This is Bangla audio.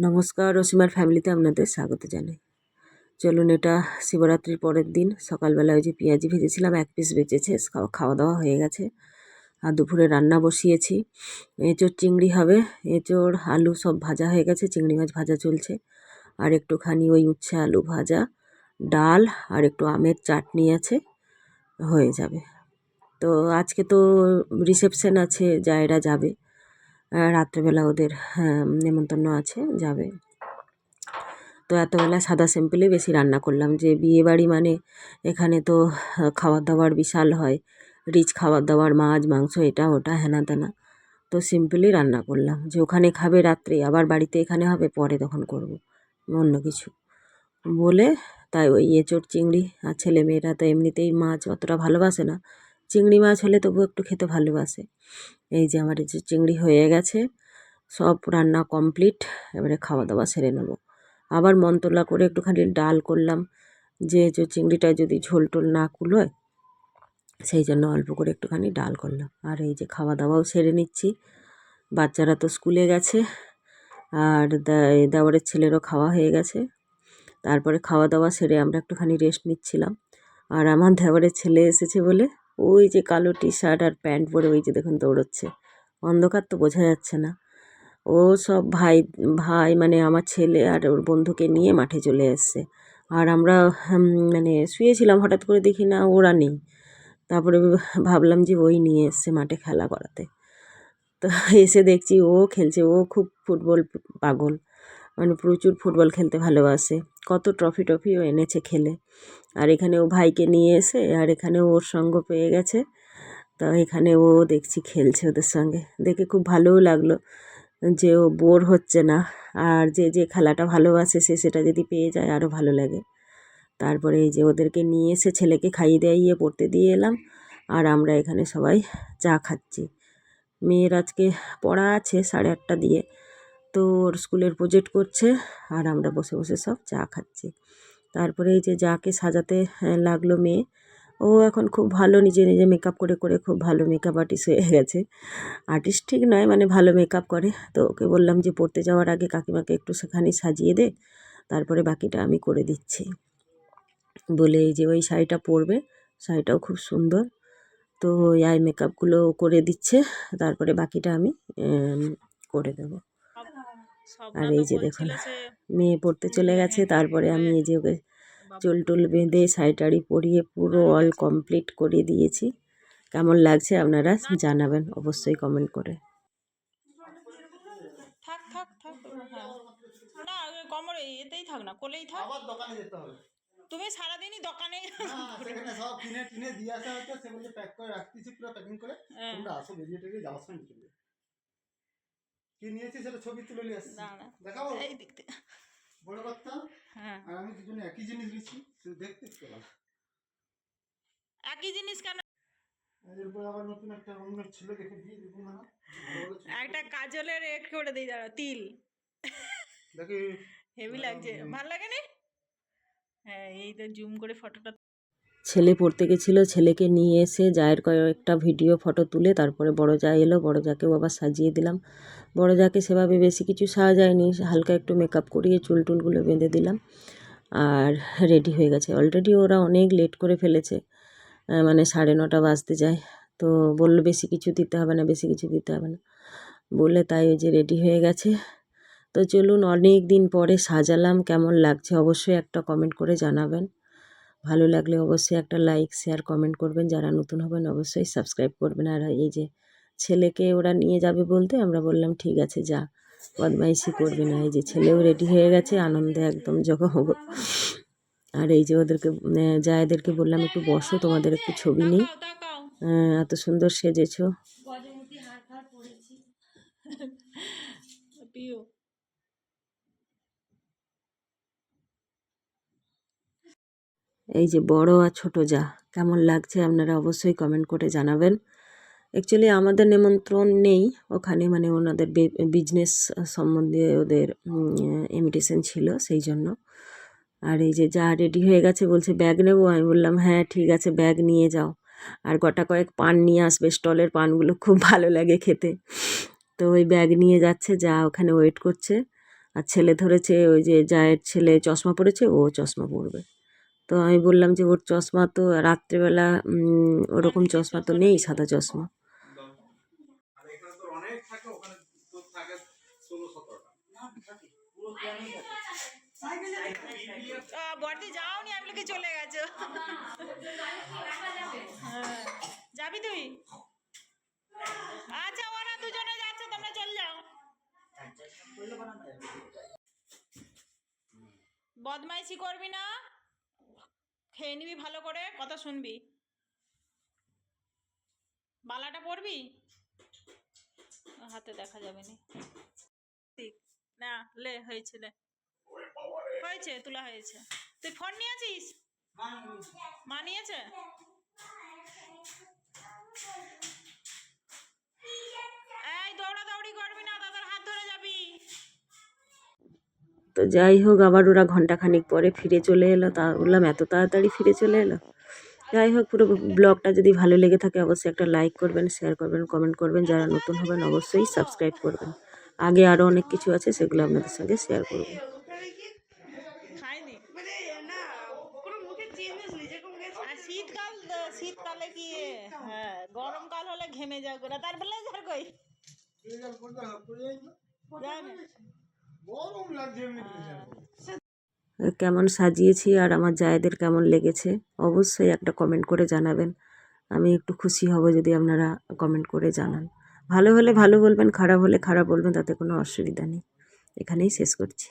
নমস্কার, রসিমার ফ্যামিলিতে আপনাদের স্বাগত জানাই। চলুন, এটা শিবরাত্রির পরের দিন সকালবেলা ওই যে পেঁয়াজি ভেজেছিলাম, 1 পিস বেঁচেছে, খাওয়া দাওয়া হয়ে গেছে। আর দুপুরে রান্না বসিয়েছি, এঁচোড় চিংড়ি হবে। এঁচোড় আলু সব ভাজা হয়ে গেছে, চিংড়ি মাছ ভাজা চলছে, আর একটুখানি ওই উচ্ছে আলু ভাজা, ডাল আর একটু আমের চাটনি আছে, হয়ে যাবে। তো আজকে তো রিসেপশন আছে, জায়েরা যাবে, রাত্রেবেলা ওদের নেমন্তন্ন আছে, যাবে। তো এতবেলা সাদা সিম্পলে বেশি রান্না করলাম, যে বিয়ে বাড়ি মানে এখানে তো খাবার দাবার বিশাল হয়, রিচ খাবার দাবার, মাছ মাংস এটা ওটা হেনা তেনা। তো সিম্পলই রান্না করলাম, যে ওখানে খাবে রাত্রে, আবার বাড়িতে এখানে হবে পরে, তখন করব অন্য কিছু বলে। তাই ওই এঁচোড় চিংড়ি, আর ছেলে মেয়েরা তো এমনিতেই মাছ অতটা ভালোবাসে না, চিংড়ি মাছ হলে তবু একটু খেতে ভালোবাসে। এই যে আমার এঁচোড় চিংড়ি হয়ে গেছে, সব রান্না কমপ্লিট। এবারে খাওয়া দাওয়া সেরে নেব। আবার মনতলা করে একটুখানি ডাল করলাম, যে চিংড়িটা যদি ঝোল টোল না কুলোয়, সেই জন্য অল্প করে একটুখানি ডাল করলাম। আর এই যে খাওয়া দাওয়াও সেরে নিচ্ছি, বাচ্চারা তো স্কুলে গেছে, আর দেওয়ারের ছেলেরও খাওয়া হয়ে গেছে। তারপরে খাওয়া দাওয়া সেরে আমরা একটুখানি রেস্ট নিচ্ছিলাম। আর আমার দেওয়ারের ছেলে এসেছে বলে ওই যে কালো টি শার্ট আর প্যান্ট পরে ওই যে দেখুন দৌড়চ্ছে, অন্ধকার তো বোঝা যাচ্ছে না। ও সব ভাই ভাই মানে আমার ছেলে আর ওর বন্ধুকে নিয়ে মাঠে চলে এসছে। আর আমরা মানে শুয়েছিলাম, হঠাৎ করে দেখি না ওরা নেই। তারপরে ভাবলাম যে ওই নিয়ে এসছে মাঠে খেলা করাতে। তো এসে দেখছি ও খেলছে, ও খুব ফুটবল পাগল, মানে প্রচুর ফুটবল খেলতে ভালোবাসে, কত ট্রফি টফিও এনেছে খেলে। আর এখানে ও ভাইকে নিয়ে এসে, আর এখানে ওর সঙ্গ পেয়ে গেছে, তো এখানে ও দেখছি খেলছে ওদের সঙ্গে, দেখে খুব ভালোও লাগলো যে ও বোর হচ্ছে না। আর যে যে খেলাটা ভালোবাসে সে সেটা যদি পেয়ে যায় আরও ভালো লাগে। তারপরে এই যে ওদেরকে নিয়ে এসে ছেলেকে খাইয়ে দাইয়ে পড়তে দিয়ে এলাম, আর আমরা এখানে সবাই চা খাচ্ছি। মেয়ের আজকে পড়া আছে 8:30 দিয়ে, তো ওর স্কুলের প্রজেক্ট করছে, আর আমরা বসে বসে সব চা খাচ্ছি। তারপরে এই যে যাকে সাজাতে লাগলো মেয়ে, ও এখন খুব ভালো নিজে নিজে মেকআপ করে করে খুব ভালো মেকআপ আর্টিস্ট হয়ে গেছে। আর্টিস্ট ঠিক নয়, মানে ভালো মেকআপ করে। তো ওকে বললাম যে পড়তে যাওয়ার আগে কাকিমাকে একটু সেখানে সাজিয়ে দে, তারপরে বাকিটা আমি করে দিচ্ছি বলে। এই যে ওই শাড়িটা পরবে, শাড়িটাও খুব সুন্দর। তো ওই আই মেকআপগুলো করে দিচ্ছে, তারপরে বাকিটা আমি করে দেবো। আর এই যে দেখুন মেয়ে পড়তে চলে গেছে, তারপরে আমি এই যে ওকে চুল টুল বেঁধে শাড়ি টাড়ি পরিয়ে পুরো অল কমপ্লিট করে দিয়েছি। কেমন লাগছে আপনারা জানাবেন অবশ্যই কমেন্ট করে। থাক থাক থাক না কমরে এতেই থাক না, কোলেই থাক, আবার দোকানে যেতে হবে। তুমি সারাদিনই দোকানে, সেখানে সব কিনে টিনে দিয়ে আসা হচ্ছে, সে বলছে প্যাক করে রাখতেছি পুরো প্যাকিং করে, তোমরা আসো বেরিয়ে টেরিয়ে যাওয়ার সময় নিয়ে চলে। কি নিয়েছি সেটা ছবি তুলে নিয়ে আসছি, দেখাবো এই দেখতে বড় কথা। হ্যাঁ, আর আমি দুজনে একই জিনিস নিয়েছি, তুই দেখতে পেলাম একই জিনিস কেন। এরপর আবার নতুন একটা অন্য ছেলে দেখে দিয়ে দেবো না, একটা কাজলের এক করে দিই, দাঁড়া তিল দেখি হেভি লাগছে, ভালো লাগে না? হ্যাঁ, এই তো জুম করে ফটোটা। ছেলে পড়তে গেছিলো, ছেলেকে নিয়ে এসে জায়ের কয়েকটা ভিডিও ফটো তুলে তারপরে বড় জা এলো, বড় জাকেও আবার সাজিয়ে দিলাম। বড় জাকে সেভাবে বেশি কিছু সাজায়নি, হালকা একটু মেকআপ করিয়ে চুল টুলগুলো বেঁধে দিলাম, আর রেডি হয়ে গেছে। অলরেডি ওরা অনেক লেট করে ফেলেছে, মানে 9:30 বাজতে যায়। তো বললো বেশি কিছু দিতে হবে না, বেশি কিছু দিতে হবে না বলে, তাই ওই যে রেডি হয়ে গেছে। তো চলুন, অনেক দিন পরে সাজালাম, কেমন লাগছে অবশ্যই একটা কমেন্ট করে জানাবেন। ভালো লাগলে অবশ্যই একটা লাইক শেয়ার কমেন্ট করবেন, যারা নতুন হবেন অবশ্যই সাবস্ক্রাইব করবেন। আর এই যে ছেলেকে ওরা নিয়ে যাবে বলতে আমরা বললাম ঠিক আছে যা, বদমাইশি করবে না। এই যে ছেলেও রেডি হয়ে গেছে, আনন্দে একদম জগমগ। আর এই যে ওদেরকে জায়েদেরকে বললাম একটু বসো, তোমাদের একটু ছবি নেই, এত সুন্দর সেজেছো। এই যে বড় আর ছোট যা, কেমন লাগছে আপনারা অবশ্যই কমেন্ট করে জানাবেন। অ্যাকচুয়ালি আমাদের নিমন্ত্রণ নেই ওখানে, মানে ওনাদের বিজনেস সম্বন্ধে ওদের ইনভিটেশন ছিল, সেই জন্য। আর এই যে যা রেডি হয়ে গেছে, বলছে ব্যাগ নেবো, আমি বললাম হ্যাঁ ঠিক আছে ব্যাগ নিয়ে যাও, আর গোটা কয়েক পান নিয়ে আসবে, স্টলের পানগুলো খুব ভালো লাগে খেতে। তো ওই ব্যাগ নিয়ে যাচ্ছে, যা ওখানে ওয়েট করছে। আর ছেলে ধরেছে, ওই যে জায়ের ছেলে চশমা পরেছে, ও চশমা পরবে। তো আমি বললাম যে ওর চশমা তো রাত্রেবেলা ওরকম চশমা তো নেই, সাদা চশমা। বর্দি যাওনি, আমি লোকে চলে গেছো। হ্যাঁ, যাবি তুই? আচ্ছা, ওরা দুজনে যাচ্ছে, তোমরা চল যাও। বদমাইশি করবি না, খেয়ে নিবি ভালো করে, কথা শুনবি। বালাটা পরবি, হাতে দেখা যাবে না। ঠিক না, লে হয়েছে, লে হয়েছে, তোলা হয়েছে। তুই ফোন নিয়েছিস? মা নিয়েছে? এই দৌড়াদৌড়ি করবি না, দাদার হাত ধরে যাবি। তো যাই হোক, আবার ওরা ঘন্টাখানিক পরে ফিরে চলে এলো। তা বললাম এত তাড়াতাড়ি ফিরে চলে এলো। যাই হোক, পুরো ব্লগটা যদি ভালো লেগে থাকে অবশ্যই একটা লাইক করবেন, শেয়ার করবেন, কমেন্ট করবেন। যারা নতুন হবেন অবশ্যই সাবস্ক্রাইব করবেন। আগে আরও অনেক কিছু আছে, সেগুলো আপনাদের সঙ্গে শেয়ার করব। খাইনি না, কোনো মুখে চেঞ্জেস নেই যেরকম গেছে। আর শীতকালে কি, হ্যাঁ, গরমকাল হলে ঘেমে যাও করে, তার ব্লেজার কই? গরম লাগছে এমনি। কেমন সাজিয়েছি আর আমার জায়েদের কেমন লেগেছে অবশ্যই একটা কমেন্ট করে জানাবেন। আমি একটু খুশি হব যদি আপনারা কমেন্ট করে জানান। ভালো হলে ভালো বলবেন, খারাপ হলে খারাপ বলবেন, তাতে কোনো অসুবিধা নেই। এখানেই শেষ করছি।